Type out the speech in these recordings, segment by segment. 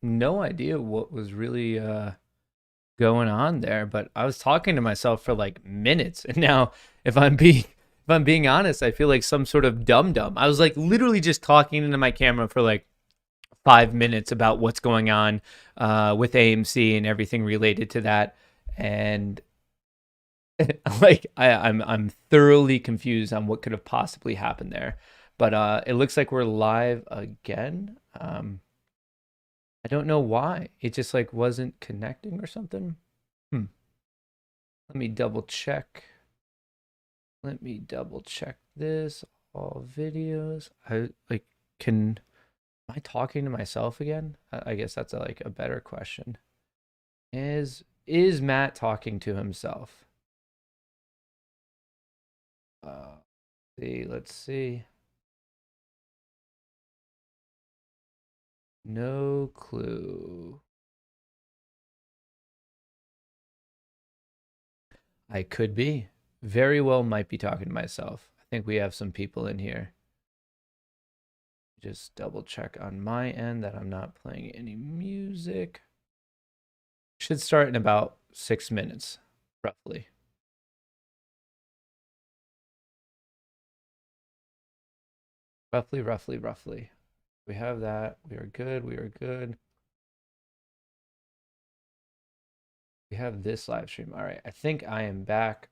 no idea what was really going on there, but I was talking to myself for like minutes, and now if I'm being honest, I feel like some sort of dum dum. I was like literally just talking into my camera for like 5 minutes about what's going on with AMC and everything related to that, and like I'm thoroughly confused on what could have possibly happened there. But it looks like we're live again. I don't know why. It just like wasn't connecting or something. Hmm. Let me double check. Let me double check this. All videos. I like can am I talking to myself again? I guess that's like a better question. Is Matt talking to himself? Uh let's see. No clue. I could be. Very well might be talking to myself. I think we have some people in here. Just double check on my end that I'm not playing any music. Should start in about 6 minutes, roughly. Roughly. We have that. We are good. We are good. We have this live stream. All right. I think I am back.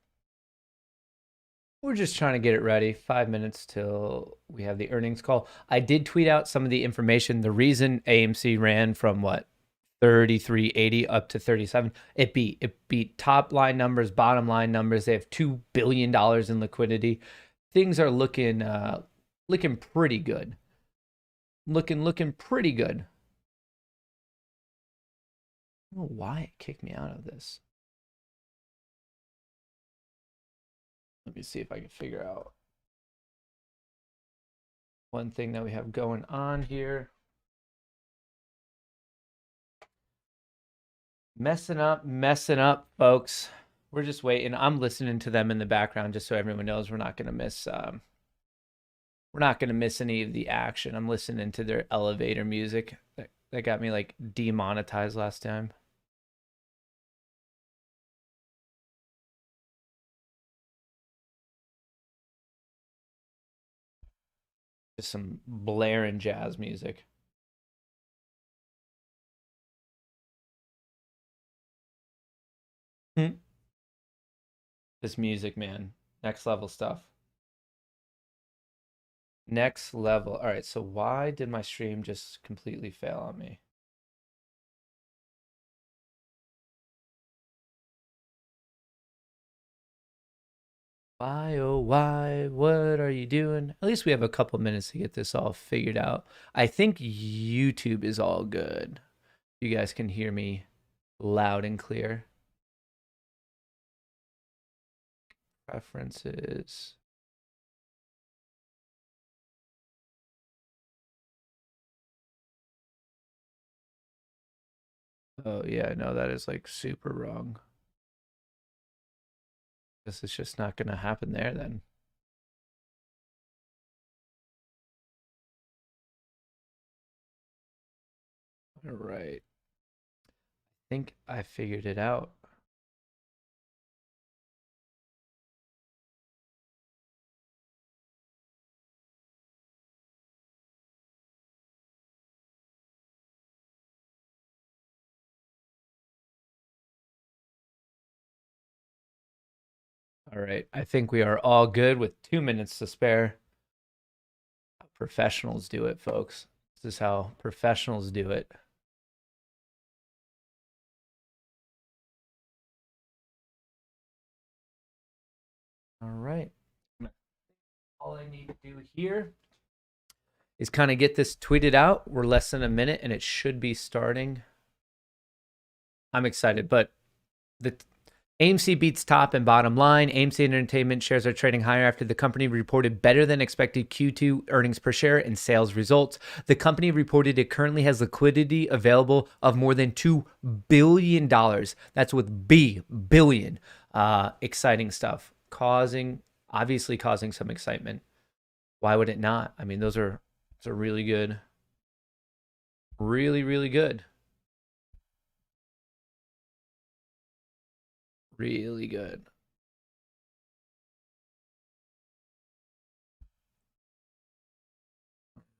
We're just trying to get it ready. 5 minutes till we have the earnings call. I did tweet out some of the information. The reason AMC ran from what 33.80 up to 37, it beat top line numbers, bottom line numbers. They have $2 billion in liquidity. Things are looking pretty good. Looking pretty good. I don't know why it kicked me out of this. Let me see if I can figure out one thing that we have going on here. Messing up, folks. We're just waiting. I'm listening to them in the background just so everyone knows we're not gonna miss any of the action. I'm listening to their elevator music. That got me like demonetized last time. Just some blaring jazz music. Hmm. This music, man. Next level stuff. Next level. All right, so why did my stream just completely fail on me? Why, oh, why? What are you doing? At least we have a couple minutes to get this all figured out. I think YouTube is all good. You guys can hear me loud and clear. Preferences. Oh, yeah, no, that is like super wrong. This is just not going to happen there then. All right. I think I figured it out. All right. I think we are all good with 2 minutes to spare. Professionals do it, folks. This is how professionals do it. All right. All I need to do here is kind of get this tweeted out. We're less than a minute and it should be starting. I'm excited, but the AMC beats top and bottom line. AMC Entertainment shares are trading higher after the company reported better than expected Q2 earnings per share and sales results. The company reported it currently has liquidity available of more than $2 billion. That's with B, billion. Exciting stuff. Obviously causing some excitement. Why would it not? I mean, those are really good. Really, really good. Really good.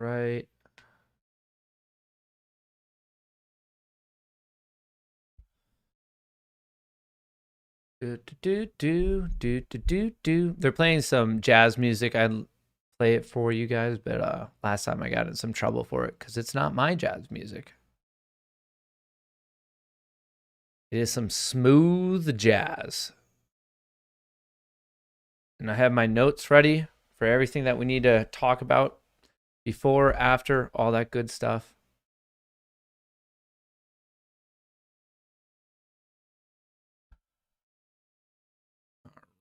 Right. Do, do, do, do, do, do, do. They're playing some jazz music. I'd play it for you guys, but last time I got in some trouble for it because it's not my jazz music. It is some smooth jazz. And I have my notes ready for everything that we need to talk about before, after, all that good stuff.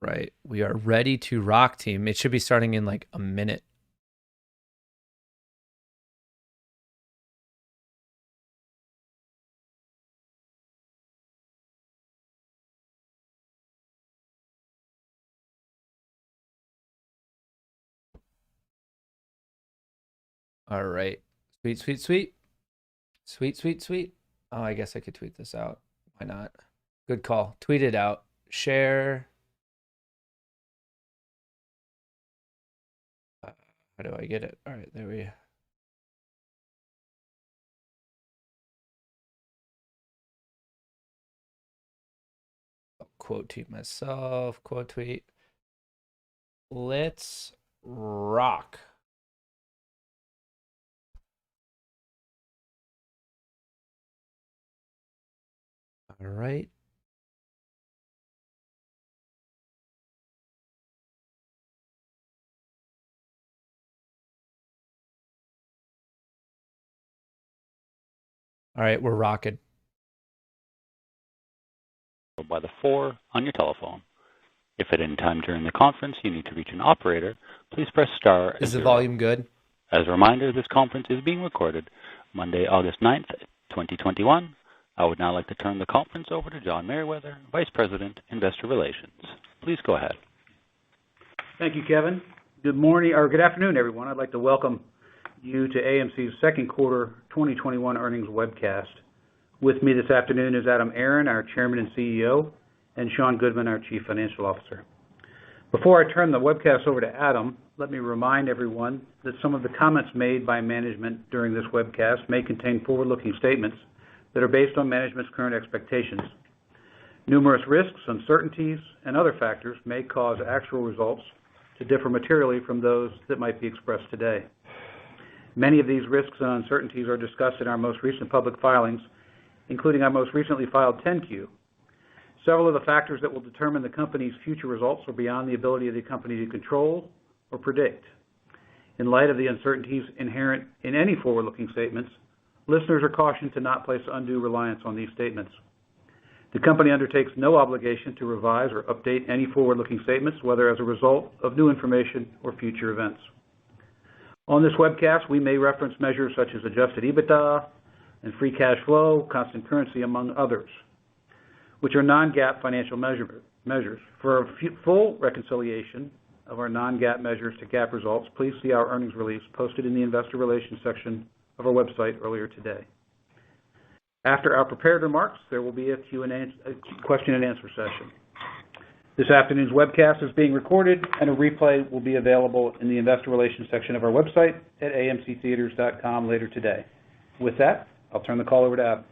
Right. We are ready to rock, team. It should be starting in like a minute. All right. Sweet, sweet, sweet. Sweet, sweet, sweet. Oh, I guess I could tweet this out. Why not? Good call. Tweet it out. Share. How do I get it? All right, there we quote tweet myself. Quote tweet. Let's rock. All right. All right, we're rocking. By the 4 on your telephone. If at any time during the conference you need to reach an operator, please press star. Is the volume good? As a reminder, this conference is being recorded Monday, August 9th, 2021. I would now like to turn the conference over to John Merriweather, Vice President, Investor Relations. Please go ahead. Thank you, Kevin. Good morning, or good afternoon, everyone. I'd like to welcome you to AMC's second quarter 2021 earnings webcast. With me this afternoon is Adam Aron, our Chairman and CEO, and Sean Goodman, our Chief Financial Officer. Before I turn the webcast over to Adam, let me remind everyone that some of the comments made by management during this webcast may contain forward-looking statements that are based on management's current expectations. Numerous risks, uncertainties, and other factors may cause actual results to differ materially from those that might be expressed today. Many of these risks and uncertainties are discussed in our most recent public filings, including our most recently filed 10-Q. Several of the factors that will determine the company's future results are beyond the ability of the company to control or predict. In light of the uncertainties inherent in any forward-looking statements, listeners are cautioned to not place undue reliance on these statements. The company undertakes no obligation to revise or update any forward-looking statements, whether as a result of new information or future events. On this webcast, we may reference measures such as adjusted EBITDA and free cash flow, constant currency, among others, which are non-GAAP financial measures. For a full reconciliation of our non-GAAP measures to GAAP results, please see our earnings release posted in the Investor Relations section of our website earlier today. After our prepared remarks, there will be a question and answer session. This afternoon's webcast is being recorded, and a replay will be available in the Investor Relations section of our website at amctheaters.com later today. With that, I'll turn the call over to Adam.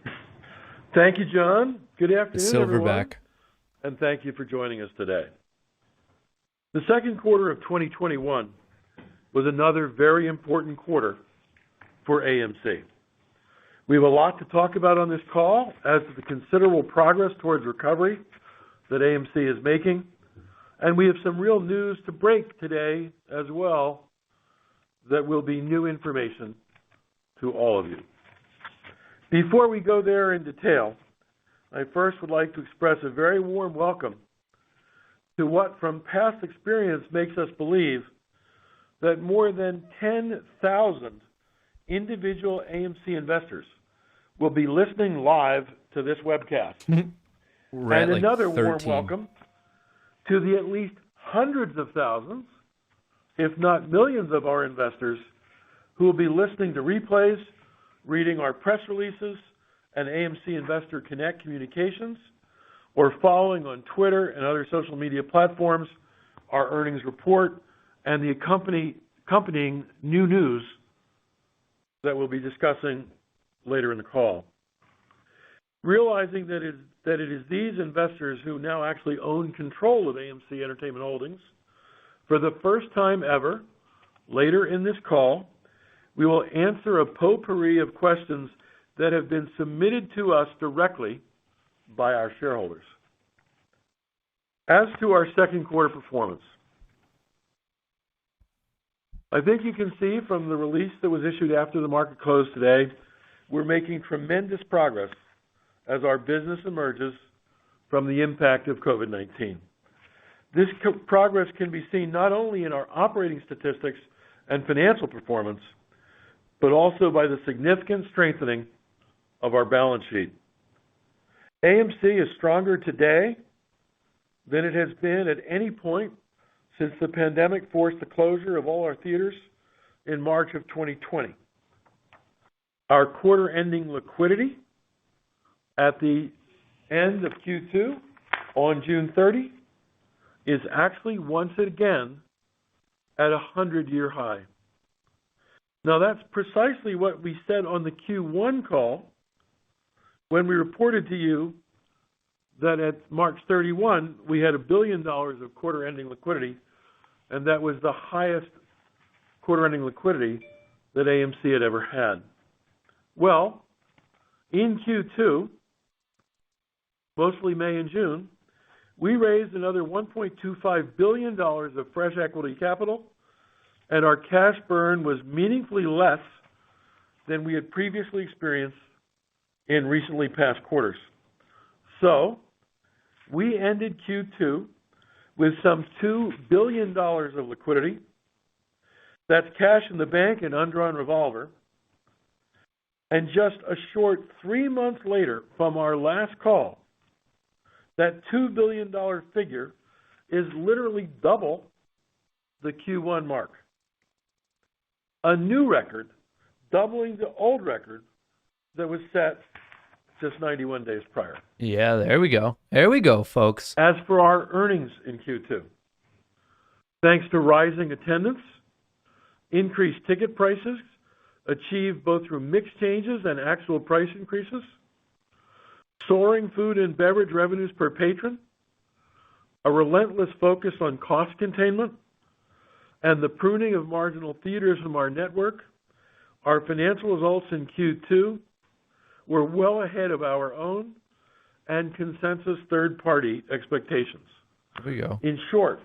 Thank you, John. Good afternoon, Silverback. everyone, and thank you for joining us today. The second quarter of 2021 was another very important quarter for AMC. We have a lot to talk about on this call as to the considerable progress towards recovery that AMC is making, and we have some real news to break today as well that will be new information to all of you. Before we go there in detail, I first would like to express a very warm welcome to what from past experience makes us believe that more than 10,000 individual AMC investors will be listening live to this webcast. And another warm welcome to the at least hundreds of thousands, if not millions of our investors who will be listening to replays, reading our press releases and AMC Investor Connect communications, or following on Twitter and other social media platforms our earnings report and the accompanying new news that we'll be discussing later in the call. Realizing that it is these investors who now actually own control of AMC Entertainment Holdings, for the first time ever, later in this call, we will answer a potpourri of questions that have been submitted to us directly by our shareholders. As to our second quarter performance, I think you can see from the release that was issued after the market closed today, we're making tremendous progress as our business emerges from the impact of COVID-19. This progress can be seen not only in our operating statistics and financial performance, but also by the significant strengthening of our balance sheet. AMC is stronger today than it has been at any point since the pandemic forced the closure of all our theaters in March of 2020. Our quarter-ending liquidity at the end of Q2 on June 30 is actually once again at a 100-year high. Now that's precisely what we said on the Q1 call when we reported to you that at March 31 we had $1 billion of quarter-ending liquidity, and that was the highest quarter-ending liquidity that AMC had ever had. Well, in Q2, mostly May and June, we raised another $1.25 billion of fresh equity capital, and our cash burn was meaningfully less than we had previously experienced in recently past quarters. So, we ended Q2 with some $2 billion of liquidity. That's cash in the bank and undrawn revolver. And just a short 3 months later from our last call, that $2 billion figure is literally double the Q1 mark. A new record, doubling the old record that was set just 91 days prior. Yeah, there we go. There we go, folks. As for our earnings in Q2, thanks to rising attendance, increased ticket prices, achieved both through mix changes and actual price increases, soaring food and beverage revenues per patron, a relentless focus on cost containment, and the pruning of marginal theaters from our network, our financial results in Q2 were well ahead of our own and consensus third-party expectations. There we go. In short,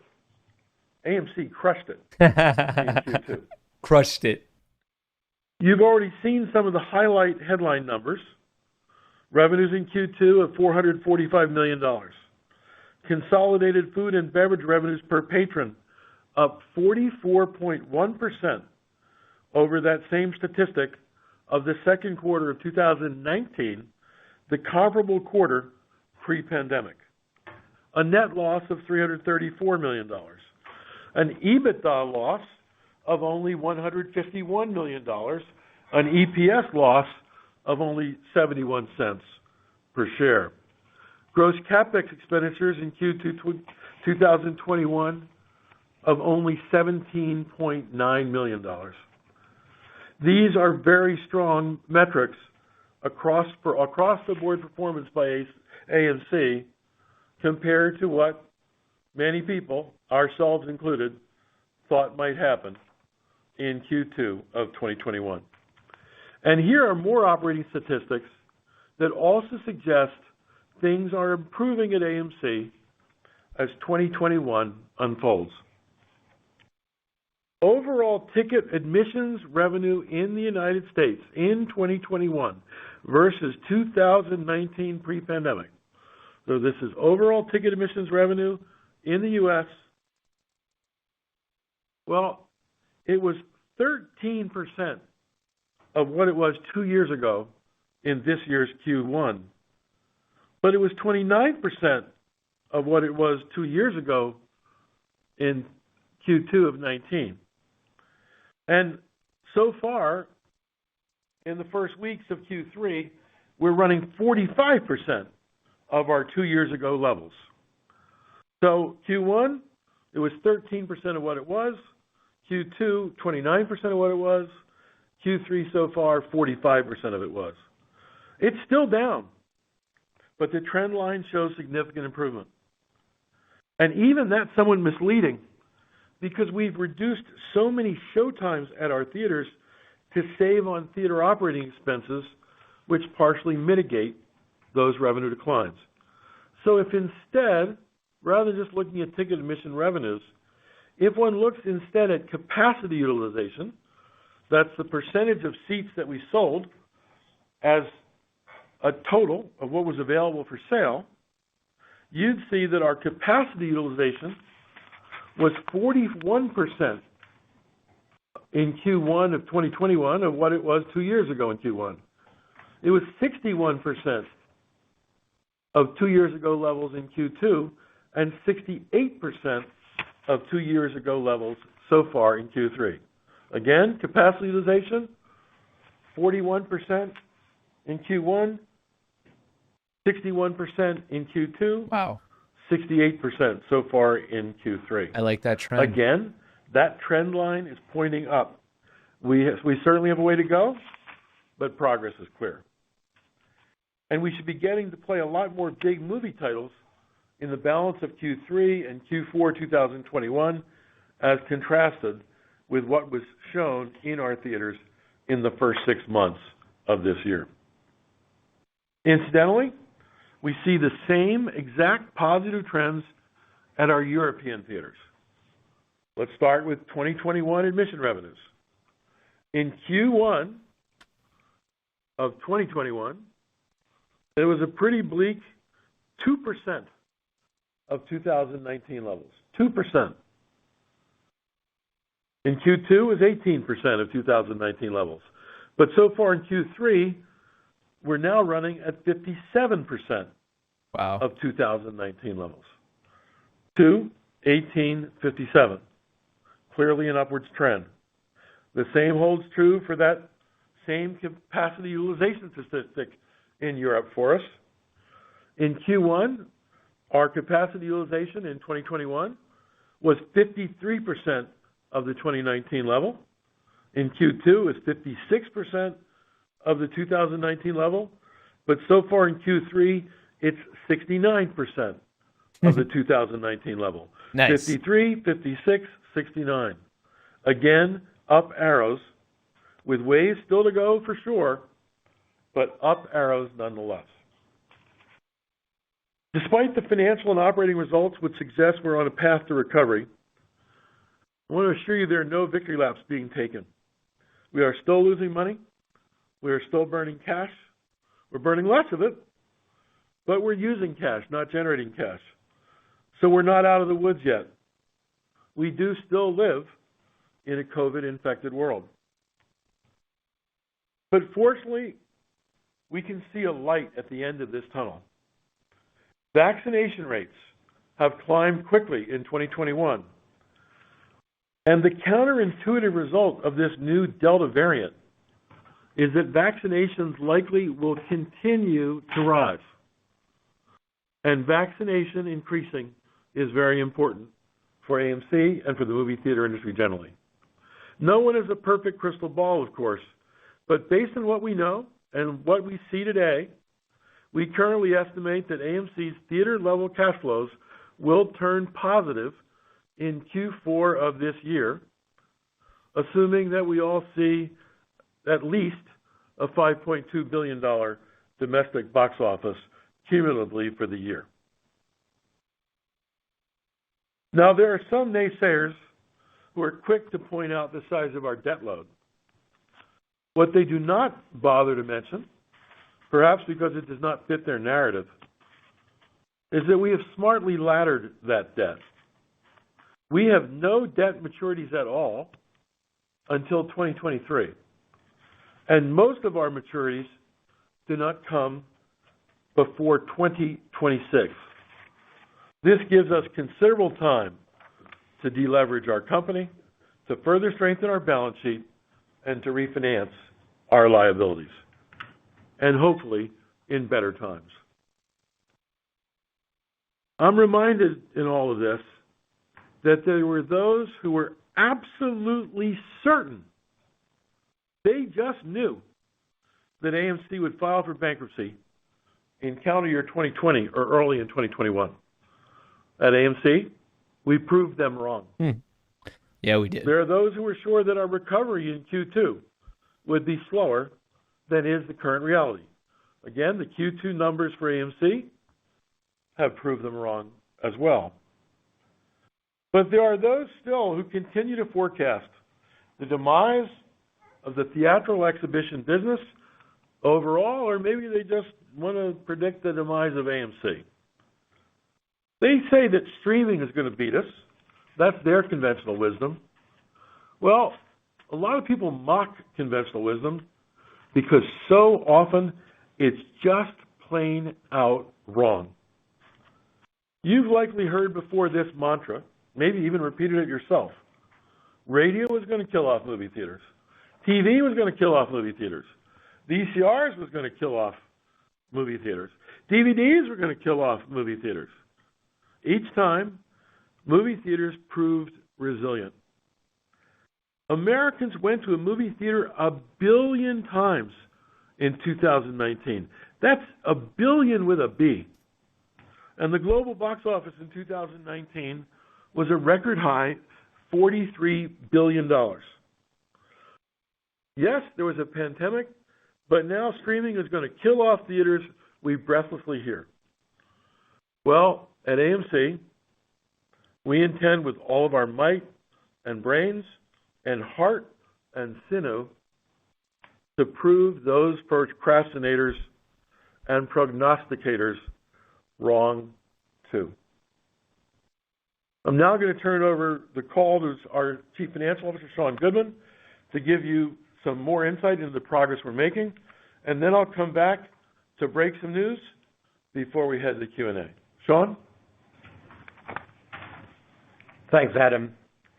AMC crushed it in Q2. Crushed it. You've already seen some of the highlight headline numbers. Revenues in Q2 of $445 million. Consolidated food and beverage revenues per patron up 44.1% over that same statistic of the second quarter of 2019, the comparable quarter pre-pandemic. A net loss of $334 million. An EBITDA loss of only $151 million. An EPS loss of only 71 cents per share. Gross CapEx expenditures in Q2 2021 of only $17.9 million. These are very strong metrics across the board performance by AMC compared to what many people, ourselves included, thought might happen in Q2 of 2021. And here are more operating statistics that also suggest things are improving at AMC as 2021 unfolds. Overall ticket admissions revenue in the United States in 2021 versus 2019 pre-pandemic. So this is overall ticket admissions revenue in the U.S. Well, it was 13% of what it was 2 years ago in this year's Q1. But it was 29% of what it was 2 years ago in Q2 of 19. And so far, in the first weeks of Q3, we're running 45% of our 2 years ago levels. So Q1, it was 13% of what it was. Q2, 29% of what it was. Q3 so far, 45% of it was. It's still down, but the trend line shows significant improvement. And even that's somewhat misleading because we've reduced so many showtimes at our theaters to save on theater operating expenses, which partially mitigate those revenue declines. So if instead, rather than just looking at ticket admission revenues, if one looks instead at capacity utilization, that's the percentage of seats that we sold as a total of what was available for sale, you'd see that our capacity utilization was 41% in Q1 of 2021 of what it was 2 years ago in Q1. It was 61% of 2 years ago levels in Q2 and 68% of 2 years ago levels so far in Q3. Again, capacity utilization, 41% in Q1, 61% in Q2, Wow. 68% so far in Q3. I like that trend. Again, that trend line is pointing up. We certainly have a way to go, but progress is clear. And we should be getting to play a lot more big movie titles in the balance of Q3 and Q4 2021 as contrasted with what was shown in our theaters in the first 6 months of this year. Incidentally, we see the same exact positive trends at our European theaters. Let's start with 2021 admission revenues. In Q1 of 2021, it was a pretty bleak 2% of 2019 levels. 2%. In Q2, it was 18% of 2019 levels. But so far in Q3, we're now running at 57% Wow. of 2019 levels. 2, 18, 57. Clearly an upwards trend. The same holds true for that same capacity utilization statistic in Europe for us. In Q1, our capacity utilization in 2021 was 53% of the 2019 level. In Q2, it was 56% of the 2019 level. But so far in Q3, it's 69% of the 2019 level. Nice. 53, 56, 69. Again, up arrows, with ways still to go for sure, but up arrows nonetheless. Despite the financial and operating results which suggest we're on a path to recovery, I want to assure you there are no victory laps being taken. We are still losing money. We are still burning cash. We're burning less of it, but we're using cash, not generating cash. So we're not out of the woods yet. We do still live in a COVID-infected world. But fortunately, we can see a light at the end of this tunnel. Vaccination rates have climbed quickly in 2021. And the counterintuitive result of this new Delta variant is that vaccinations likely will continue to rise. And vaccination increasing is very important for AMC and for the movie theater industry generally. No one has a perfect crystal ball, of course, but based on what we know and what we see today, we currently estimate that AMC's theater-level cash flows will turn positive in Q4 of this year, assuming that we all see at least a $5.2 billion domestic box office cumulatively for the year. Now, there are some naysayers who are quick to point out the size of our debt load. What they do not bother to mention, perhaps because it does not fit their narrative, is that we have smartly laddered that debt. We have no debt maturities at all until 2023. And most of our maturities do not come before 2026. This gives us considerable time to deleverage our company, to further strengthen our balance sheet, and to refinance our liabilities, and hopefully in better times. I'm reminded in all of this that there were those who were absolutely certain, they just knew that AMC would file for bankruptcy in calendar year 2020 or early in 2021. At AMC, we proved them wrong. Yeah, we did. There are those who were sure that our recovery in Q2 would be slower than is the current reality. Again, the Q2 numbers for AMC have proved them wrong as well. But there are those still who continue to forecast the demise of the theatrical exhibition business overall, or maybe they just want to predict the demise of AMC. They say that streaming is going to beat us. That's their conventional wisdom. Well, a lot of people mock conventional wisdom because so often it's just plain out wrong. You've likely heard before this mantra, maybe even repeated it yourself. Radio was going to kill off movie theaters. TV was going to kill off movie theaters. VCRs was going to kill off movie theaters. DVDs were going to kill off movie theaters. Each time, movie theaters proved resilient. Americans went to a movie theater 1 billion times in 2019. That's 1 billion with a B. And the global box office in 2019 was a record high $43 billion. Yes, there was a pandemic, but now streaming is going to kill off theaters, we breathlessly hear. Well, at AMC, we intend with all of our might and brains and heart and sinew to prove those procrastinators and prognosticators wrong too. I'm now going to turn over the call to our Chief Financial Officer, Sean Goodman, to give you some more insight into the progress we're making, and then I'll come back to break some news before we head to Q&A. Sean? Thanks, Adam,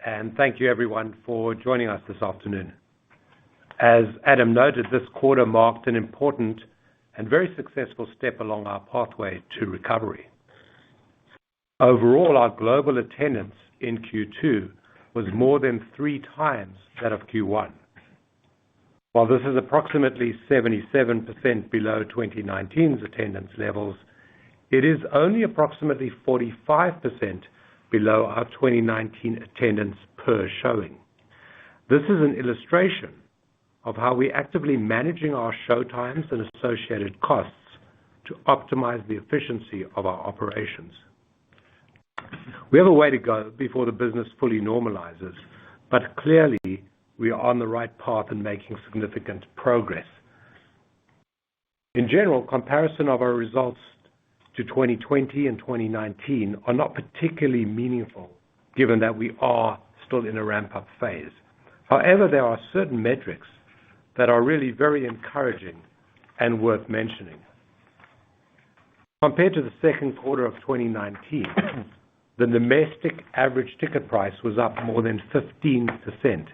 and thank you everyone for joining us this afternoon. As Adam noted, this quarter marked an important and very successful step along our pathway to recovery. Overall, our global attendance in Q2 was more than 3 times that of Q1. While this is approximately 77% below 2019's attendance levels, it is only approximately 45% below our 2019 attendance per showing. This is an illustration of how we're actively managing our show times and associated costs to optimize the efficiency of our operations. We have a way to go before the business fully normalizes, but clearly we are on the right path and making significant progress. In general, comparison of our results to 2020 and 2019 are not particularly meaningful, given that we are still in a ramp-up phase. However, there are certain metrics that are really very encouraging and worth mentioning. Compared to the second quarter of 2019, the domestic average ticket price was up more than 15%,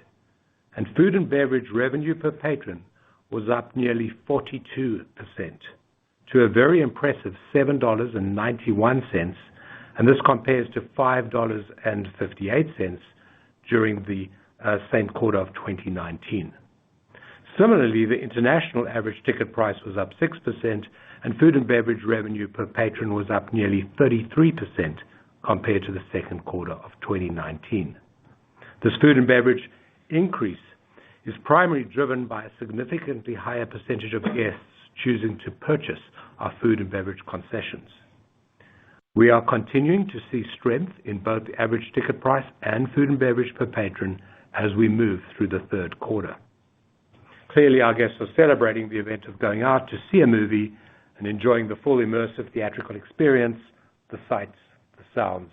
and food and beverage revenue per patron was up nearly 42%, to a very impressive $7.91, and this compares to $5.58 during the same quarter of 2019. Similarly, the international average ticket price was up 6%, and food and beverage revenue per patron was up nearly 33% compared to the second quarter of 2019. This food and beverage increase is primarily driven by a significantly higher percentage of guests choosing to purchase our food and beverage concessions. We are continuing to see strength in both the average ticket price and food and beverage per patron as we move through the third quarter. Clearly, our guests are celebrating the event of going out to see a movie and enjoying the full immersive theatrical experience, the sights, the sounds,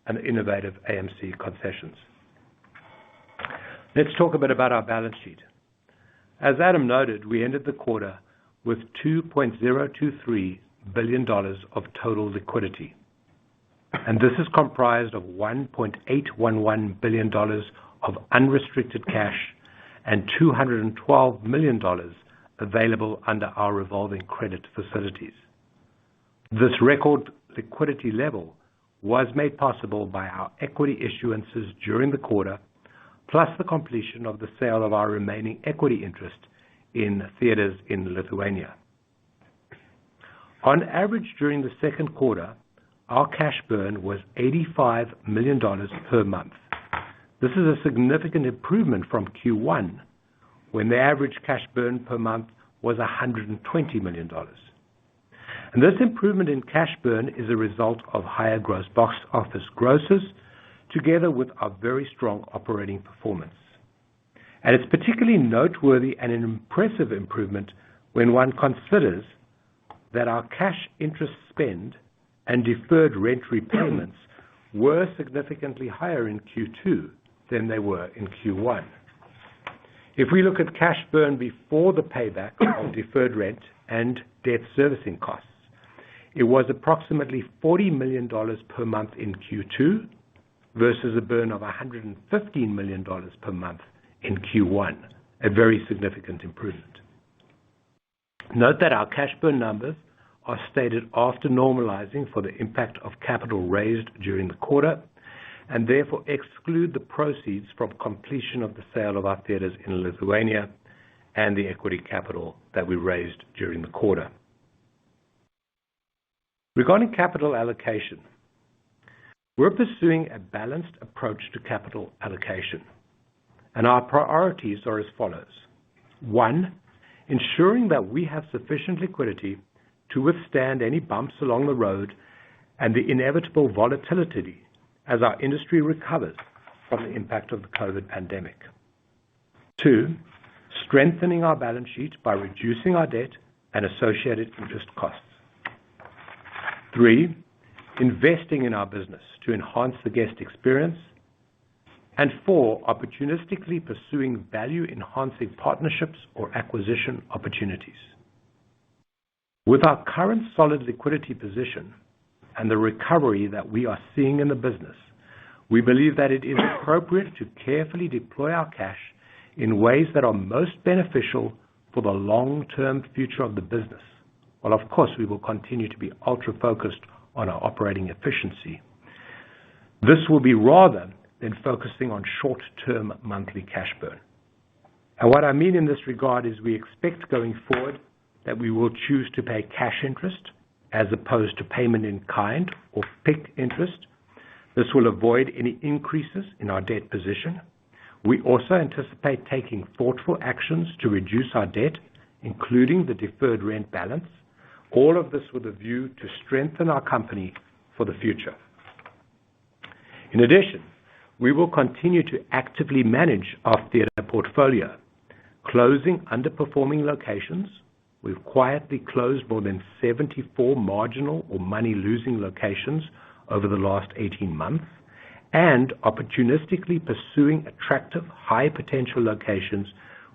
and the innovative AMC concessions. Let's talk a bit about our balance sheet. As Adam noted, we ended the quarter with $2.023 billion of total liquidity. And this is comprised of $1.811 billion of unrestricted cash and $212 million available under our revolving credit facilities. This record liquidity level was made possible by our equity issuances during the quarter, plus the completion of the sale of our remaining equity interest in theaters in Lithuania. On average, during the second quarter, our cash burn was $85 million per month. This is a significant improvement from Q1, when the average cash burn per month was $120 million. And this improvement in cash burn is a result of higher gross box office grosses, together with our very strong operating performance. And it's particularly noteworthy and an impressive improvement when one considers that our cash interest spend and deferred rent repayments were significantly higher in Q2 than they were in Q1. If we look at cash burn before the payback of deferred rent and debt servicing costs, it was approximately $40 million per month in Q2 versus a burn of $115 million per month in Q1, a very significant improvement. Note that our cash burn numbers are stated after normalizing for the impact of capital raised during the quarter, and therefore exclude the proceeds from completion of the sale of our theaters in Lithuania and the equity capital that we raised during the quarter. Regarding capital allocation, we're pursuing a balanced approach to capital allocation, and our priorities are as follows. 1, ensuring that we have sufficient liquidity to withstand any bumps along the road and the inevitable volatility as our industry recovers from the impact of the COVID pandemic. 2, strengthening our balance sheet by reducing our debt and associated interest costs. 3, investing in our business to enhance the guest experience. And 4, opportunistically pursuing value-enhancing partnerships or acquisition opportunities. With our current solid liquidity position and the recovery that we are seeing in the business, we believe that it is appropriate to carefully deploy our cash in ways that are most beneficial for the long-term future of the business. Well, of course, we will continue to be ultra-focused on our operating efficiency. This will be rather than focusing on short-term monthly cash burn. And what I mean in this regard is we expect going forward that we will choose to pay cash interest as opposed to payment in kind or PIK interest. This will avoid any increases in our debt position. We also anticipate taking thoughtful actions to reduce our debt, including the deferred rent balance, all of this with a view to strengthen our company for the future. In addition, we will continue to actively manage our theater portfolio, closing underperforming locations. We've quietly closed more than 74 marginal or money-losing locations over the last 18 months, and opportunistically pursuing attractive, high-potential locations,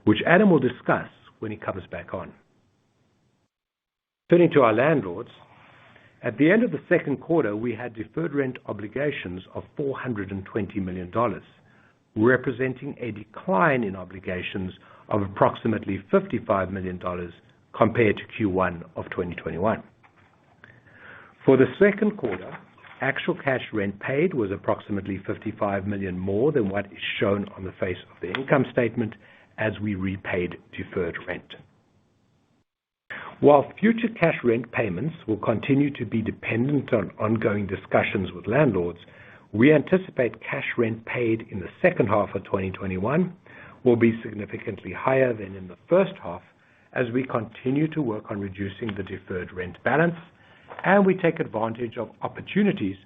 which Adam will discuss when he comes back on. Turning to our landlords, at the end of the second quarter, we had deferred rent obligations of $420 million, representing a decline in obligations of approximately $55 million compared to Q1 of 2021. For the second quarter, actual cash rent paid was approximately $55 million more than what is shown on the face of the income statement as we repaid deferred rent. While future cash rent payments will continue to be dependent on ongoing discussions with landlords, we anticipate cash rent paid in the second half of 2021 will be significantly higher than in the first half as we continue to work on reducing the deferred rent balance and we take advantage of opportunities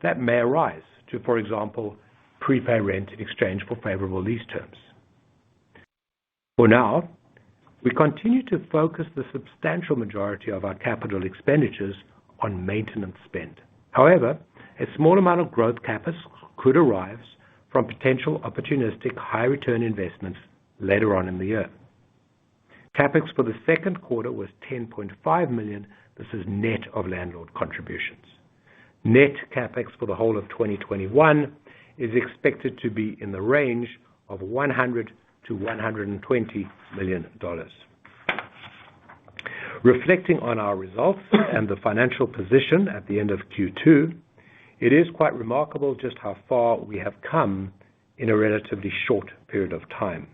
that may arise to, for example, prepay rent in exchange for favorable lease terms. For now, we continue to focus the substantial majority of our capital expenditures on maintenance spend. However, a small amount of growth CapEx could arise from potential opportunistic high-return investments later on in the year. CapEx for the second quarter was $10.5 million. This is net of landlord contributions. Net CapEx for the whole of 2021 is expected to be in the range of $100 to $120 million. Reflecting on our results and the financial position at the end of Q2, It is quite remarkable just how far we have come in a relatively short period of time.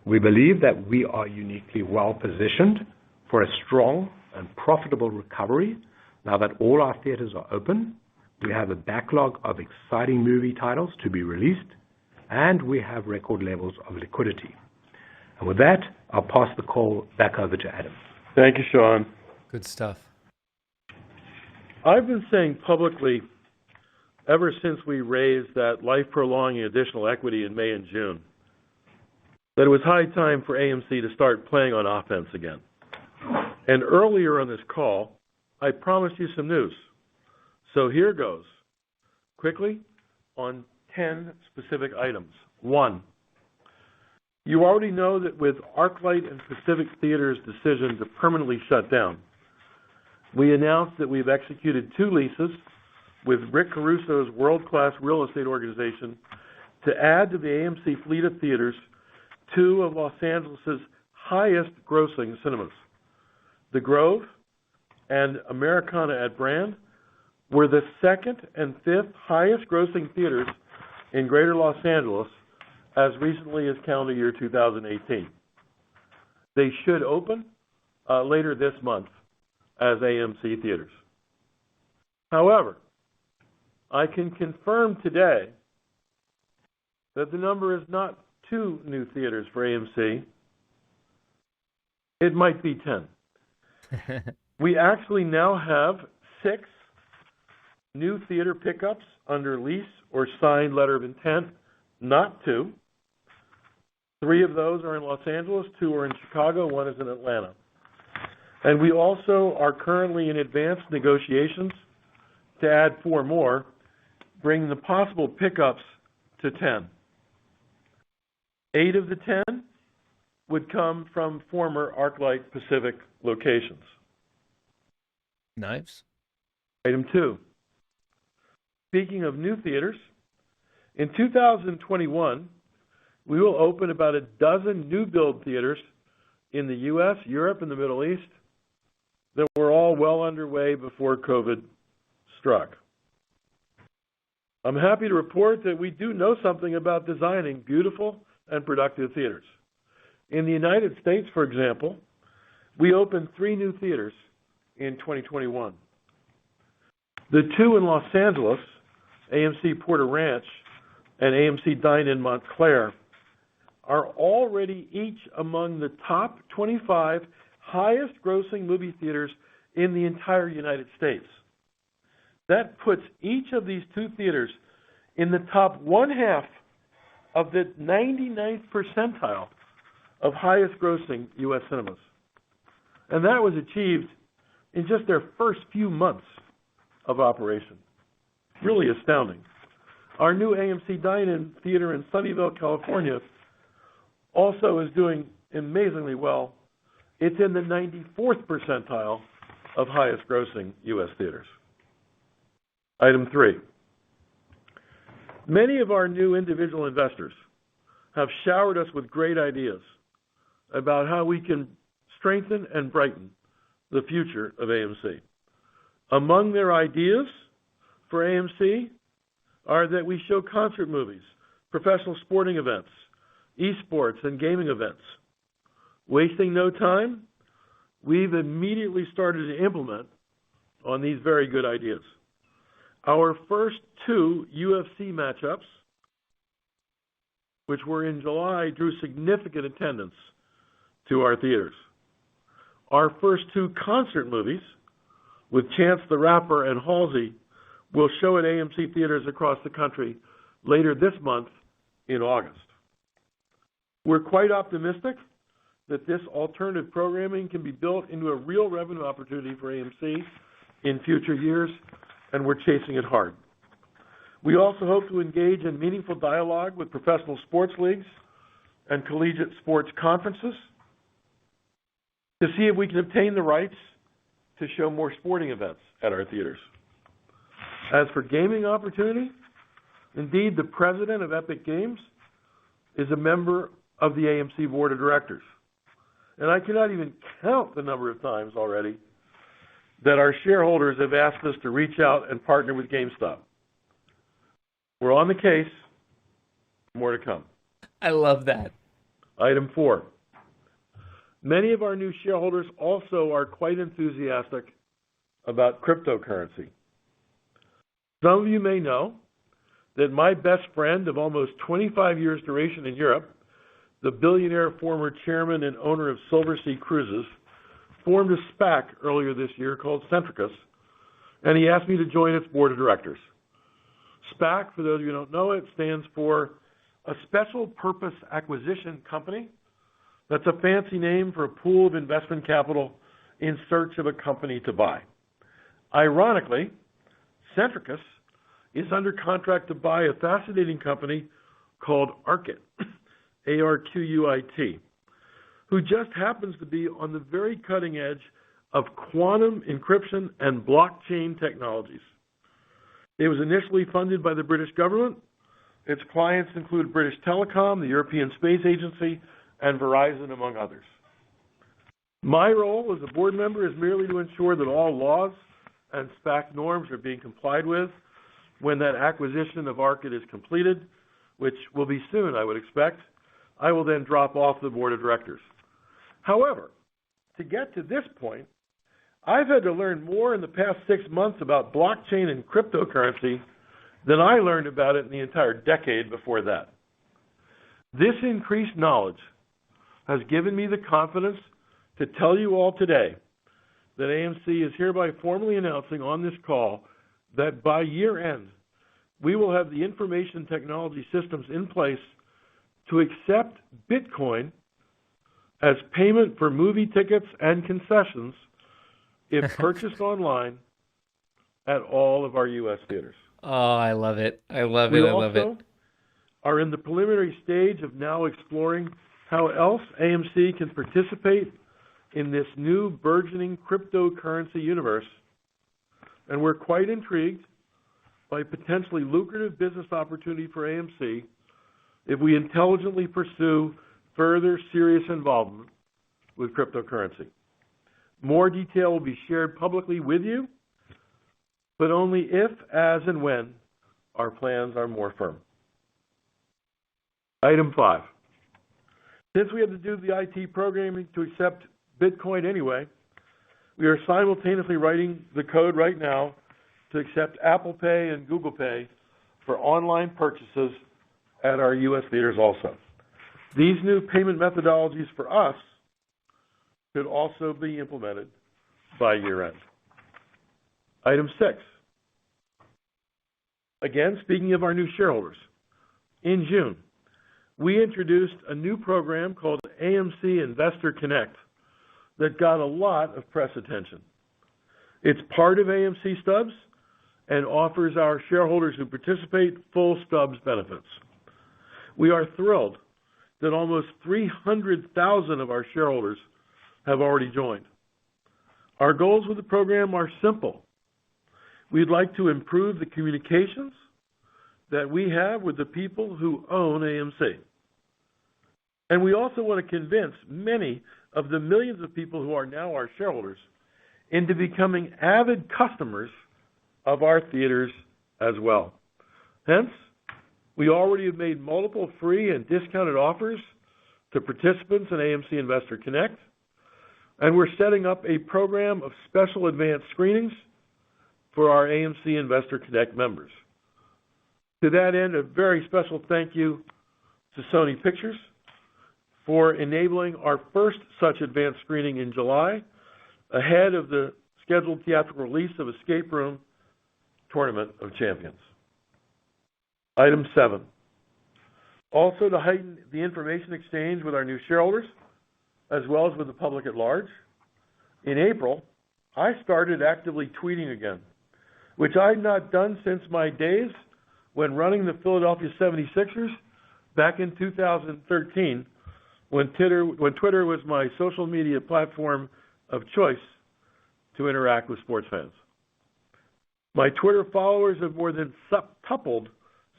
We believe that we are uniquely well positioned for a strong and profitable recovery now that all our theaters are open. We have a backlog of exciting movie titles to be released, and we have record levels of liquidity. And with that, I'll pass the call back over to Adam. Thank you, Sean. Good stuff. I've been saying publicly ever since we raised that life-prolonging additional equity in May and June that it was high time for AMC to start playing on offense again. And earlier on this call, I promised you some news. So here goes. Quickly, on 10 specific items. 1, you already know that with ArcLight and Pacific Theater's decision to permanently shut down, we announced that we've executed 2 leases with Rick Caruso's world-class real estate organization to add to the AMC fleet of theaters 2 of Los Angeles' highest-grossing cinemas. The Grove and Americana at Brand were the 2nd and 5th highest-grossing theaters in Greater Los Angeles as recently as calendar year 2018. They should open later this month as AMC theaters. However, I can confirm today that the number is not 2 new theaters for AMC. It might be 10. We actually now have 6 new theater pickups under lease or signed letter of intent, not 2. 3 of those are in Los Angeles, 2 are in Chicago, 1 is in Atlanta. And we also are currently in advanced negotiations to add 4 more, bringing the possible pickups to 10. 8 of the 10 would come from former ArcLight Pacific locations. Nice. Item 2. Speaking of new theaters, in 2021, we will open about a dozen new build theaters in the U.S., Europe, and the Middle East that were all well underway before COVID struck. I'm happy to report that we do know something about designing beautiful and productive theaters. In the United States, for example, we opened 3 new theaters in 2021. The 2 in Los Angeles, AMC Porter Ranch and AMC Dine-In Montclair, are already each among the top 25 highest grossing movie theaters in the entire United States. That puts each of these 2 theaters in the top 1/2 of the 99th percentile of highest grossing U.S. cinemas. And that was achieved in just their first few months of operation. Really astounding. Our new AMC Dine-In Theater in Sunnyvale, California, also is doing amazingly well. It's in the 94th percentile of highest grossing U.S. theaters. Item 3. Many of our new individual investors have showered us with great ideas about how we can strengthen and brighten the future of AMC. Among their ideas for AMC are that we show concert movies, professional sporting events, esports, and gaming events. Wasting no time, we've immediately started to implement on these very good ideas. Our first 2 UFC matchups, which were in July, drew significant attendance to our theaters. Our first 2 concert movies, with Chance the Rapper and Halsey, will show at AMC theaters across the country later this month in August. We're quite optimistic that this alternative programming can be built into a real revenue opportunity for AMC in future years, and we're chasing it hard. We also hope to engage in meaningful dialogue with professional sports leagues and collegiate sports conferences to see if we can obtain the rights to show more sporting events at our theaters. As for gaming opportunity, indeed, the president of Epic Games is a member of the AMC Board of Directors. And I cannot even count the number of times already that our shareholders have asked us to reach out and partner with GameStop. We're on the case. More to come. I love that. Item 4. Many of our new shareholders also are quite enthusiastic about cryptocurrency. Some of you may know that my best friend of almost 25 years duration in Europe, the billionaire former chairman and owner of Silversea Cruises, formed a SPAC earlier this year called Centricus, and he asked me to join its board of directors. SPAC, for those of you who don't know it, stands for a special purpose acquisition company. That's a fancy name for a pool of investment capital in search of a company to buy. Ironically, Centricus is under contract to buy a fascinating company called Arquit, A-R-Q-U-I-T, who just happens to be on the very cutting edge of quantum encryption and blockchain technologies. It was initially funded by the British government. Its clients include British Telecom, the European Space Agency, and Verizon, among others. My role as a board member is merely to ensure that all laws and SPAC norms are being complied with when that acquisition of Arquit is completed, which will be soon, I would expect. I will then drop off the board of directors. However, to get to this point, I've had to learn more in the past 6 months about blockchain and cryptocurrency than I learned about it in the entire decade before that. This increased knowledge has given me the confidence to tell you all today that AMC is hereby formally announcing on this call that by year end, we will have the information technology systems in place to accept Bitcoin as payment for movie tickets and concessions if purchased online at all of our U.S. theaters. Oh, I love it. I love it. We I love it. also are in the preliminary stage of now exploring how else AMC can participate in this new burgeoning cryptocurrency universe, and we're quite intrigued by potentially lucrative business opportunity for AMC if we intelligently pursue further serious involvement with cryptocurrency. More detail will be shared publicly with you, but only if, as, and when our plans are more firm. Item 5. Since we have to do the IT programming to accept Bitcoin anyway, we are simultaneously writing the code right now to accept Apple Pay and Google Pay for online purchases at our U.S. theaters also. These new payment methodologies for us should also be implemented by year end. Item 6. Again, speaking of our new shareholders, in June, we introduced a new program called AMC Investor Connect that got a lot of press attention. It's part of AMC Stubs and offers our shareholders who participate full Stubs benefits. We are thrilled that almost 300,000 of our shareholders have already joined. Our goals with the program are simple. We'd like to improve the communications that we have with the people who own AMC. And we also want to convince many of the millions of people who are now our shareholders into becoming avid customers of our theaters as well. Hence, we already have made multiple free and discounted offers to participants in AMC Investor Connect, and we're setting up a program of special advanced screenings for our AMC Investor Connect members. To that end, a very special thank you to Sony Pictures for enabling our first such advanced screening in July, ahead of the scheduled theatrical release of Escape Room Tournament of Champions. Item 7. Also, to heighten the information exchange with our new shareholders, as well as with the public at large, in April, I started actively tweeting again, which I had not done since my days when running the Philadelphia 76ers back in 2013, when Twitter was my social media platform of choice to interact with sports fans. My Twitter followers have more than tupled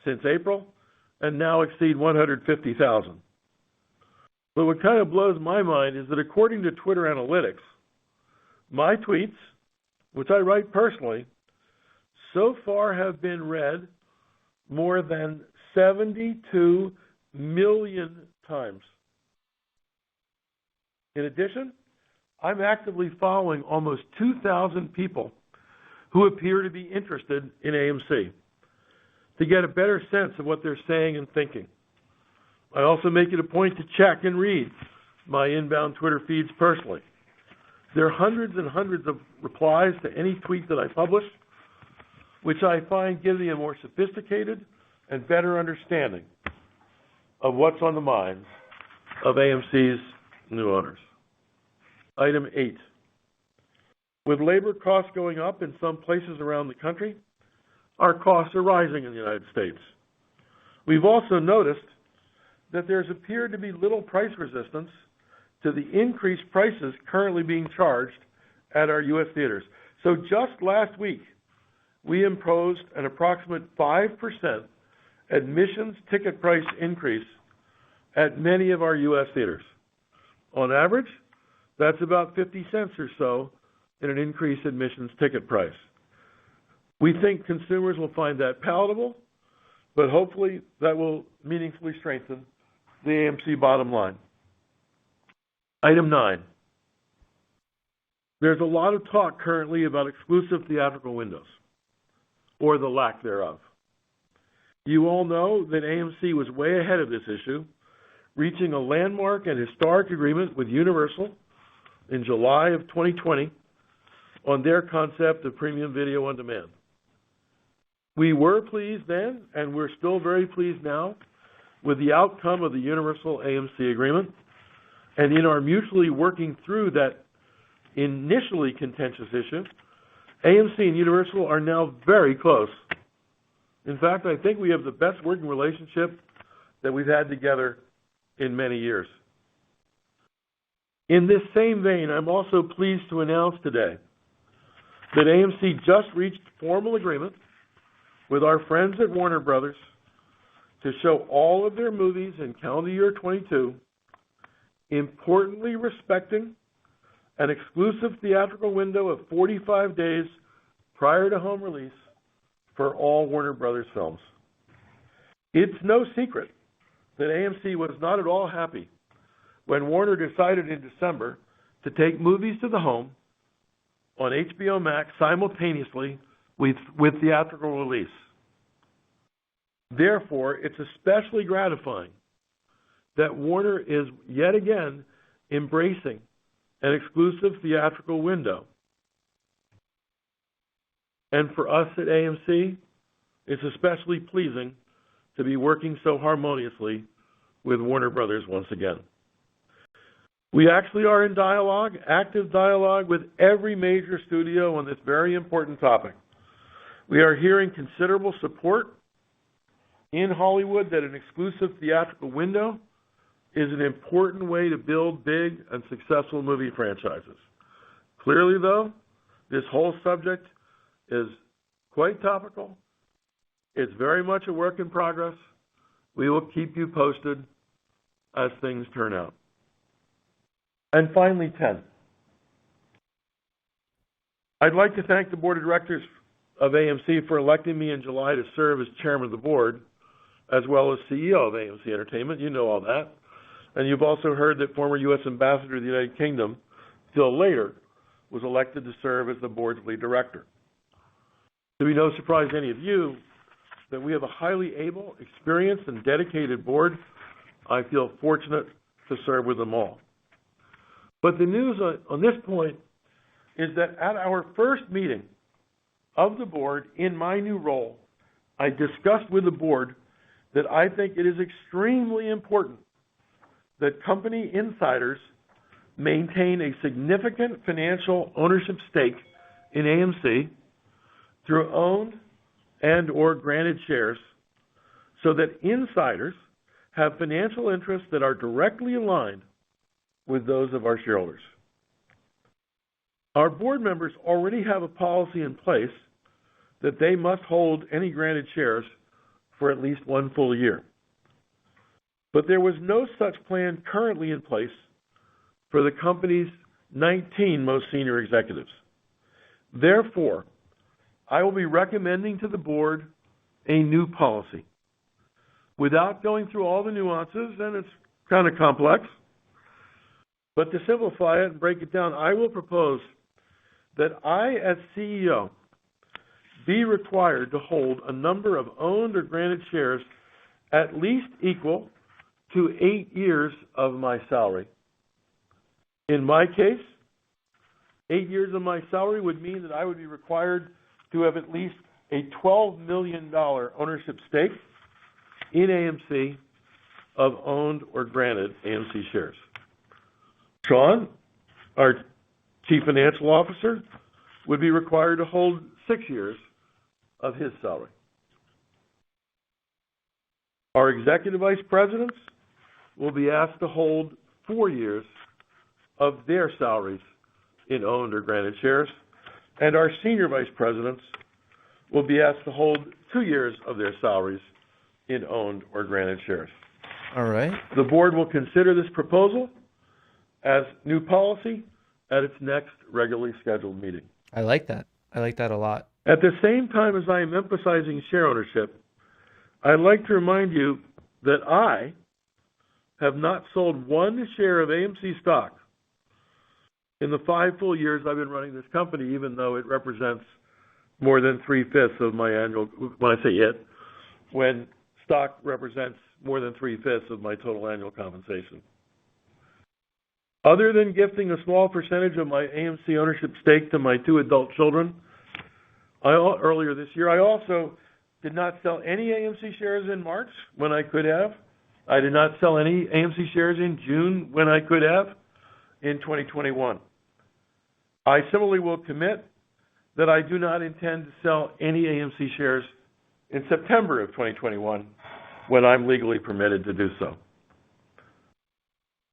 since April and now exceed 150,000. But what kind of blows my mind is that according to Twitter analytics, my tweets, which I write personally, so far have been read more than 72 million times. In addition, I'm actively following almost 2,000 people who appear to be interested in AMC to get a better sense of what they're saying and thinking. I also make it a point to check and read my inbound Twitter feeds personally. There are hundreds and hundreds of replies to any tweet that I publish, which I find give me a more sophisticated and better understanding of what's on the minds of AMC's new owners. Item 8. With labor costs going up in some places around the country, our costs are rising in the United States. We've also noticed that there's appeared to be little price resistance to the increased prices currently being charged at our U.S. theaters. So just last week, we imposed an approximate 5% admissions ticket price increase at many of our U.S. theaters. On average, that's about 50 cents or so in an increased admissions ticket price. We think consumers will find that palatable, but hopefully that will meaningfully strengthen the AMC bottom line. Item 9. There's a lot of talk currently about exclusive theatrical windows, or the lack thereof. You all know that AMC was way ahead of this issue, reaching a landmark and historic agreement with Universal in July of 2020 on their concept of premium video on demand. We were pleased then, and we're still very pleased now, with the outcome of the Universal AMC agreement, and in our mutually working through that initially contentious issue, AMC and Universal are now very close. In fact, I think we have the best working relationship that we've had together in many years. In this same vein, I'm also pleased to announce today that AMC just reached formal agreement with our friends at Warner Brothers to show all of their movies in calendar year 22, importantly respecting an exclusive theatrical window of 45 days prior to home release for all Warner Brothers films. It's no secret that AMC was not at all happy when Warner decided in December to take movies to the home on HBO Max simultaneously with theatrical release. Therefore, it's especially gratifying that Warner is yet again embracing an exclusive theatrical window. And for us at AMC, it's especially pleasing to be working so harmoniously with Warner Brothers once again. We actually are in dialogue, active dialogue, with every major studio on this very important topic. We are hearing considerable support in Hollywood that an exclusive theatrical window is an important way to build big and successful movie franchises. Clearly, though, this whole subject is quite topical. It's very much a work in progress. We will keep you posted as things turn out. And finally, 10. I'd like to thank the Board of Directors of AMC for electing me in July to serve as Chairman of the Board, as well as CEO of AMC Entertainment. You know all that. And you've also heard that former U.S. Ambassador to the United Kingdom, Phil Later, was elected to serve as the Board's lead director. To be no surprise to any of you that we have a highly able, experienced, and dedicated board, I feel fortunate to serve with them all. But the news on this point is that at our first meeting of the board in my new role, I discussed with the board that I think it is extremely important that company insiders maintain a significant financial ownership stake in AMC through owned and or granted shares so that insiders have financial interests that are directly aligned with those of our shareholders. Our board members already have a policy in place that they must hold any granted shares for at least one full year. But there was no such plan currently in place for the company's 19 most senior executives. Therefore, I will be recommending to the board a new policy. Without going through all the nuances, and it's kind of complex, but to simplify it and break it down, I will propose that I, as CEO, be required to hold a number of owned or granted shares at least equal to 8 years of my salary. In my case, 8 years of my salary would mean that I would be required to have at least a $12 million ownership stake in AMC of owned or granted AMC shares. Sean, our Chief Financial Officer, would be required to hold 6 years of his salary. Our Executive Vice Presidents will be asked to hold 4 years of their salaries in owned or granted shares, and our Senior Vice Presidents will be asked to hold 2 years of their salaries in owned or granted shares. All right. The board will consider this proposal as new policy at its next regularly scheduled meeting. I like that. I like that a lot. At the same time as I am emphasizing share ownership, I'd like to remind you that I have not sold one share of AMC stock in the 5 full years I've been running this company, even though it represents more than 3/5 of my annual, when I say it, when stock represents more than 3/5 of my total annual compensation. Other than gifting a small percentage of my AMC ownership stake to my 2 adult children, earlier this year, I also did not sell any AMC shares in March when I could have. I did not sell any AMC shares in June when I could have in 2021. I similarly will commit that I do not intend to sell any AMC shares in September of 2021 when I'm legally permitted to do so.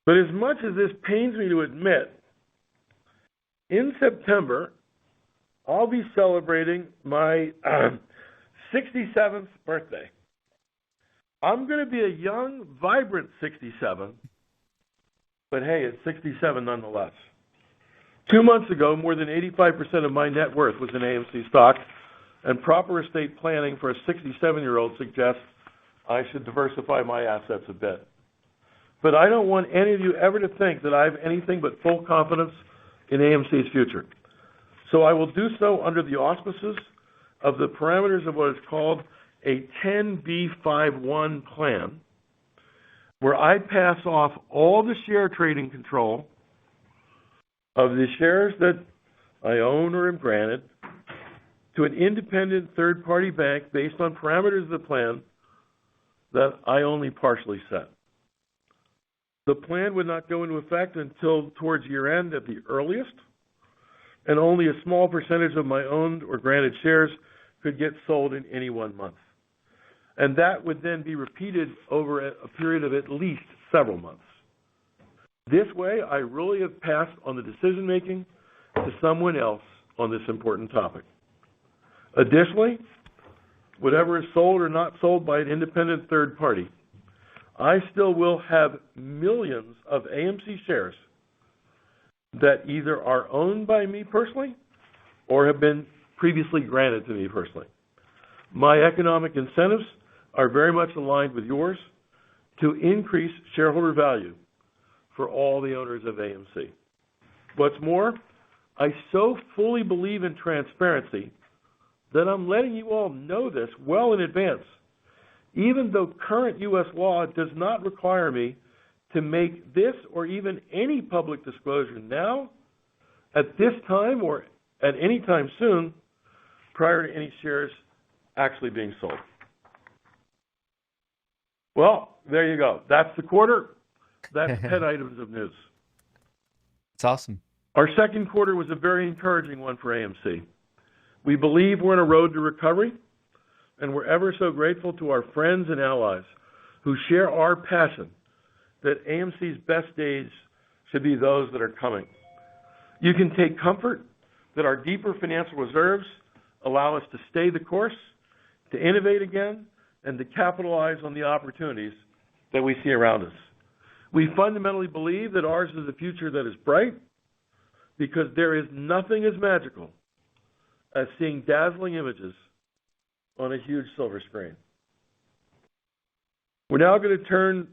But as much as this pains me to admit, in September, I'll be celebrating my 67th birthday. I'm going to be a young, vibrant 67, but hey, it's 67 nonetheless. 2 months ago, more than 85% of my net worth was in AMC stock, and proper estate planning for a 67-year-old suggests I should diversify my assets a bit. But I don't want any of you ever to think that I have anything but full confidence in AMC's future. So I will do so under the auspices of the parameters of what is called a 10b5-1 plan, where I pass off all the share trading control of the shares that I own or am granted to an independent third-party bank based on parameters of the plan that I only partially set. The plan would not go into effect until towards year-end at the earliest, and only a small percentage of my owned or granted shares could get sold in any 1 month. And that would then be repeated over a period of at least several months. This way, I really have passed on the decision-making to someone else on this important topic. Additionally, whatever is sold or not sold by an independent third party, I still will have millions of AMC shares that either are owned by me personally or have been previously granted to me personally. My economic incentives are very much aligned with yours to increase shareholder value for all the owners of AMC. What's more, I so fully believe in transparency that I'm letting you all know this well in advance, even though current U.S. law does not require me to make this or even any public disclosure now, at this time, or at any time soon, prior to any shares actually being sold. Well, there you go. That's the quarter. That's 10 items of news. It's awesome. Our second quarter was a very encouraging one for AMC. We believe we're on a road to recovery, and we're ever so grateful to our friends and allies who share our passion that AMC's best days should be those that are coming. You can take comfort that our deeper financial reserves allow us to stay the course, to innovate again, and to capitalize on the opportunities that we see around us. We fundamentally believe that ours is a future that is bright because there is nothing as magical as seeing dazzling images on a huge silver screen. We're now going to turn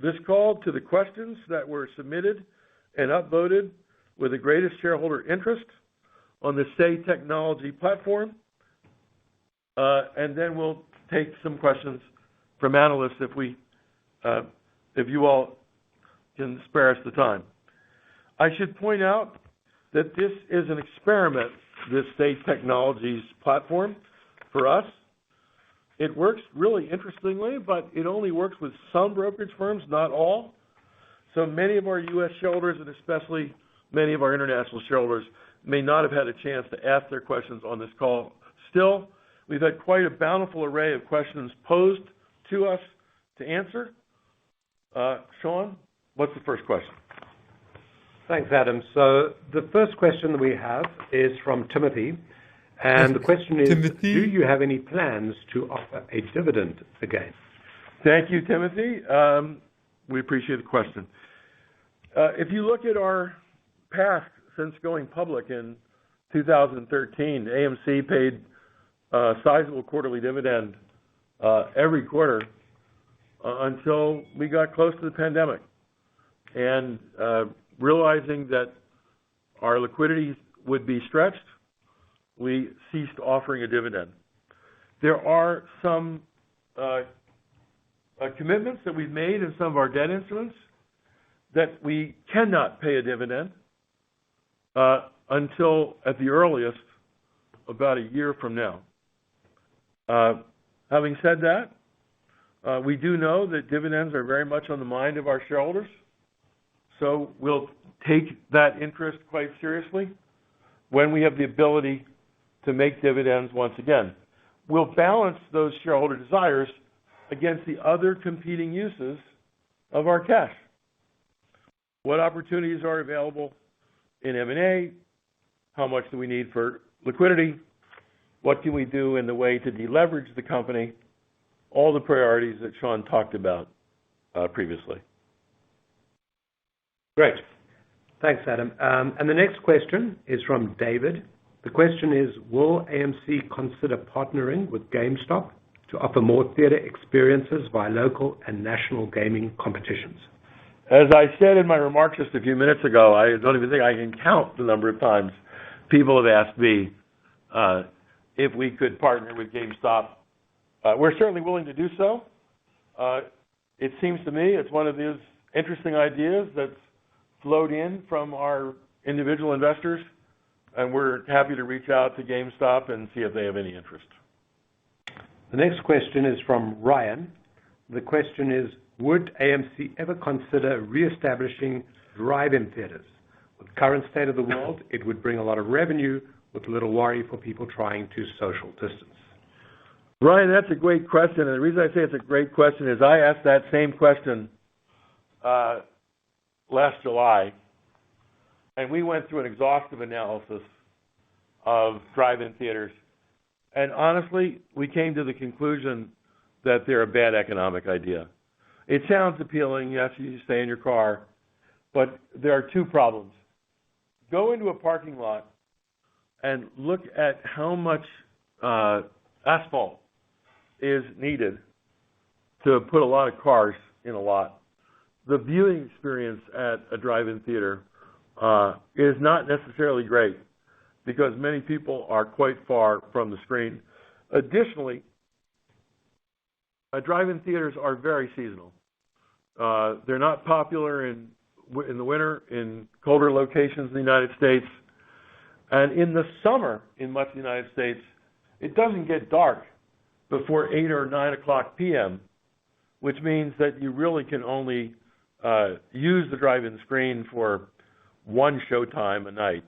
this call to the questions that were submitted and upvoted with the greatest shareholder interest on the Say Technology platform, and then we'll take some questions from analysts if you all can spare us the time. I should point out that this is an experiment, this Say Technologies platform, for us. It works really interestingly, but it only works with some brokerage firms, not all. So many of our U.S. shareholders, and especially many of our international shareholders, may not have had a chance to ask their questions on this call. Still, we've had quite a bountiful array of questions posed to us to answer. Sean, what's the first question? Thanks, Adam. So the first question that we have is from Timothy, and the question is, Timothy? do you have any plans to offer a dividend again? Thank you, Timothy. We appreciate the question. If you look at our past since going public in 2013, AMC paid a sizable quarterly dividend every quarter until we got close to the pandemic. And realizing that our liquidity would be stretched, we ceased offering a dividend. There are some commitments that we've made in some of our debt instruments that we cannot pay a dividend until, at the earliest, about a year from now. Having said that, we do know that dividends are very much on the mind of our shareholders, so we'll take that interest quite seriously when we have the ability to make dividends once again. We'll balance those shareholder desires against the other competing uses of our cash. What opportunities are available in M&A? How much do we need for liquidity? What can we do in the way to deleverage the company? All the priorities that Sean talked about previously. Great. Thanks, Adam. And the next question is from David. The question is, will AMC consider partnering with GameStop to offer more theater experiences via local and national gaming competitions? As I said in my remarks just a few minutes ago, I don't even think I can count the number of times people have asked me if we could partner with GameStop. We're certainly willing to do so. It seems to me it's one of these interesting ideas that's flowed in from our individual investors, and we're happy to reach out to GameStop and see if they have any interest. The next question is from Ryan. The question is, would AMC ever consider reestablishing drive-in theaters? With the current state of the world, it would bring a lot of revenue with little worry for people trying to social distance. Ryan, that's a great question, and the reason I say it's a great question is I asked that same question last July, and we went through an exhaustive analysis of drive-in theaters, and honestly, we came to the conclusion that they're a bad economic idea. It sounds appealing, yes, you stay in your car, but there are two problems. Go into a parking lot and look at how much asphalt is needed to put a lot of cars in a lot. The viewing experience at a drive-in theater is not necessarily great because many people are quite far from the screen. Additionally, drive-in theaters are very seasonal. They're not popular in the winter in colder locations in the United States. And in the summer in much of the United States, it doesn't get dark before 8 or 9 o'clock p.m., which means that you really can only use the drive-in screen for one showtime a night.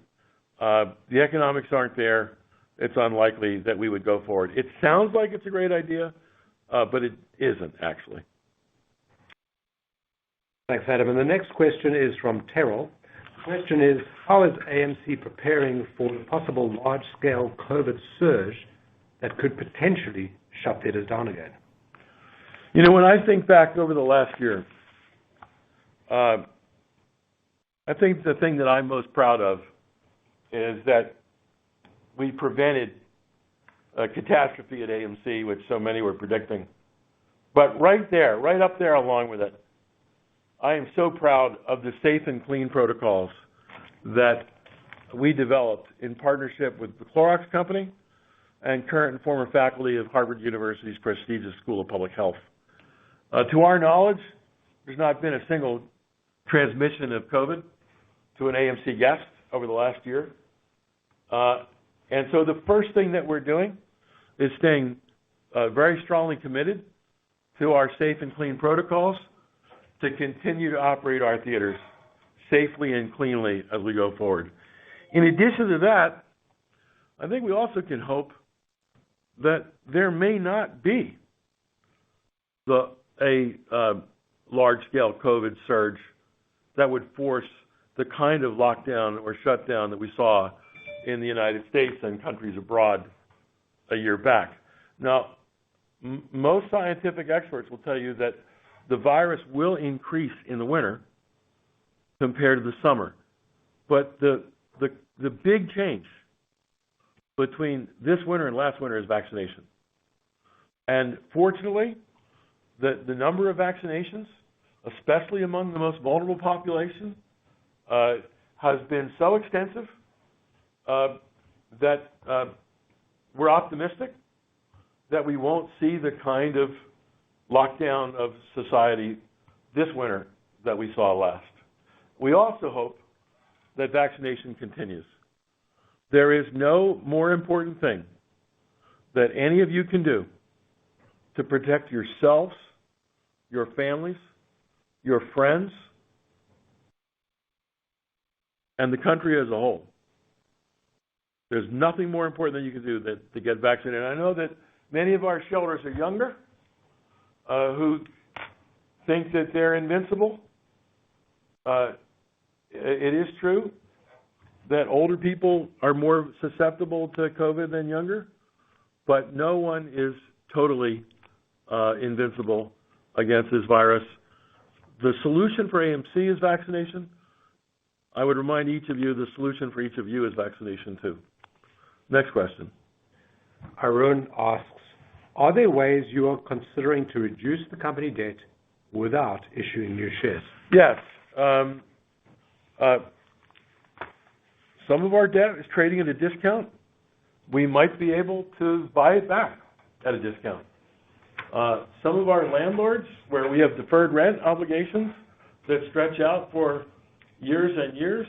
The economics aren't there. It's unlikely that we would go forward. It sounds like it's a great idea, but it isn't actually. Thanks, Adam. And the next question is from Terrell. The question is, how is AMC preparing for the possible large-scale COVID surge that could potentially shut theaters down again? You know, when I think back over the last year, I think the thing that I'm most proud of is that we prevented catastrophe at AMC, which so many were predicting. But right there, right up there along with it, I am so proud of the safe and clean protocols that we developed in partnership with the Clorox Company and current and former faculty of Harvard University's prestigious School of Public Health. To our knowledge, there's not been a single transmission of COVID to an AMC guest over the last year. And so the first thing that we're doing is staying very strongly committed to our safe and clean protocols to continue to operate our theaters safely and cleanly as we go forward. In addition to that, I think we also can hope that there may not be a large-scale COVID surge that would force the kind of lockdown or shutdown that we saw in the United States and countries abroad a year back. Now, most scientific experts will tell you that the virus will increase in the winter compared to the summer. But the big change between this winter and last winter is vaccination. And fortunately, the number of vaccinations, especially among the most vulnerable population, has been so extensive that we're optimistic that we won't see the kind of lockdown of society this winter that we saw last. We also hope that vaccination continues. There is no more important thing that any of you can do to protect yourselves, your families, your friends, and the country as a whole. There's nothing more important that you can do to get vaccinated. And I know that many of our shelters are younger, who think that they're invincible. It is true that older people are more susceptible to COVID than younger, but no one is totally invincible against this virus. The solution for AMC is vaccination. I would remind each of you the solution for each of you is vaccination too. Next question. Arun asks, are there ways you are considering to reduce the company debt without issuing new shares? Yes. Some of our debt is trading at a discount. We might be able to buy it back at a discount. Some of our landlords, where we have deferred rent obligations that stretch out for years and years,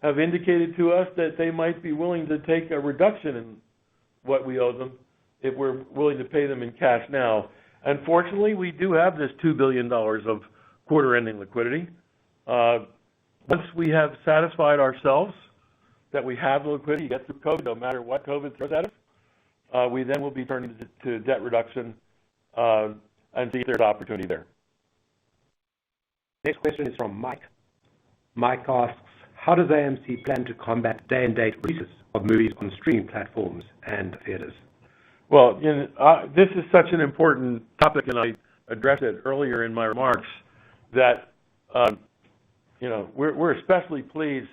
have indicated to us that they might be willing to take a reduction in what we owe them if we're willing to pay them in cash now. Unfortunately, we do have this $2 billion of quarter-ending liquidity. Once we have satisfied ourselves that we have the liquidity to get through COVID, no matter what COVID throws at us, we then will be turning to debt reduction and see if there's opportunity there. Next question is from Mike. Mike asks, how does AMC plan to combat day-and-date releases of movies on streaming platforms and theaters? Well, this is such an important topic, and I addressed it earlier in my remarks, that we're especially pleased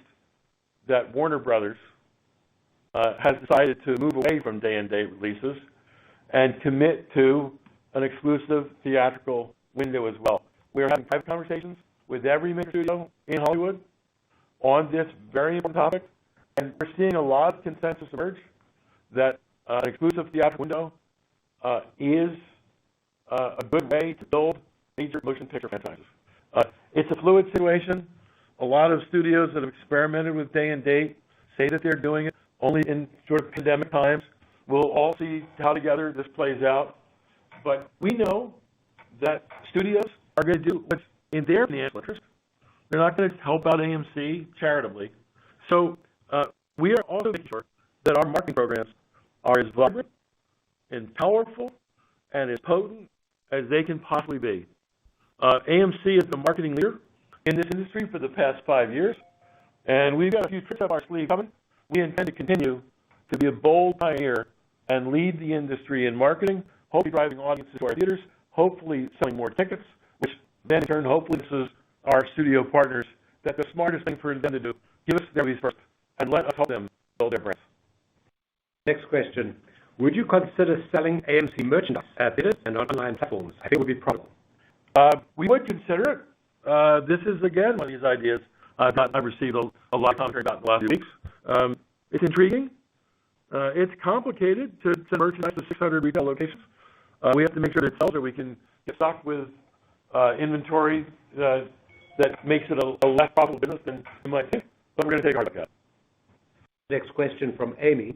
that Warner Brothers has decided to move away from day-and-date releases and commit to an exclusive theatrical window as well. We are having private conversations with every major studio in Hollywood on this very important topic, and we're seeing a lot of consensus emerge that an exclusive theatrical window is a good way to build major motion picture franchises. It's a fluid situation. A lot of studios that have experimented with day and date say that they're doing it only in sort of pandemic times. We'll all see how together this plays out. But we know that studios are going to do what's in their financial interest. They're not going to help out AMC charitably. So we are also making sure that our marketing programs are as vibrant and powerful and as potent as they can possibly be. AMC is the marketing leader in this industry for the past 5 years, and we've got a few tricks up our sleeve coming. We intend to continue to be a bold pioneer and lead the industry in marketing, hopefully driving audiences to our theaters, hopefully selling more tickets, which then in turn hopefully this is our studio partners that the smartest thing for them to do, give us their movies first and let us help them build their brands. Next question. Would you consider selling AMC merchandise at theaters and on online platforms? I think it would be profitable. We would consider it. This is, again, one of these ideas I've received a lot of commentary about in the last few weeks. It's intriguing. It's complicated to send merchandise to 600 retail locations. We have to make sure that it sells, or we can get stocked with inventory that makes it a less profitable business than you might think. But we're going to take a hard look at it. Next question from Amy.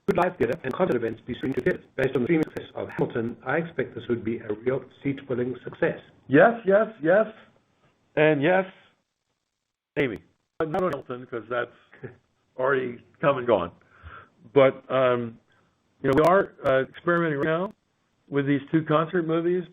Could live theater and concert events be streamed to theaters? Based on the streaming success of Hamilton, I expect this would be a real seat-filling success. Yes, and yes, Amy. But not on Hamilton, because that's already come and gone. But we are experimenting right now with these two concert movies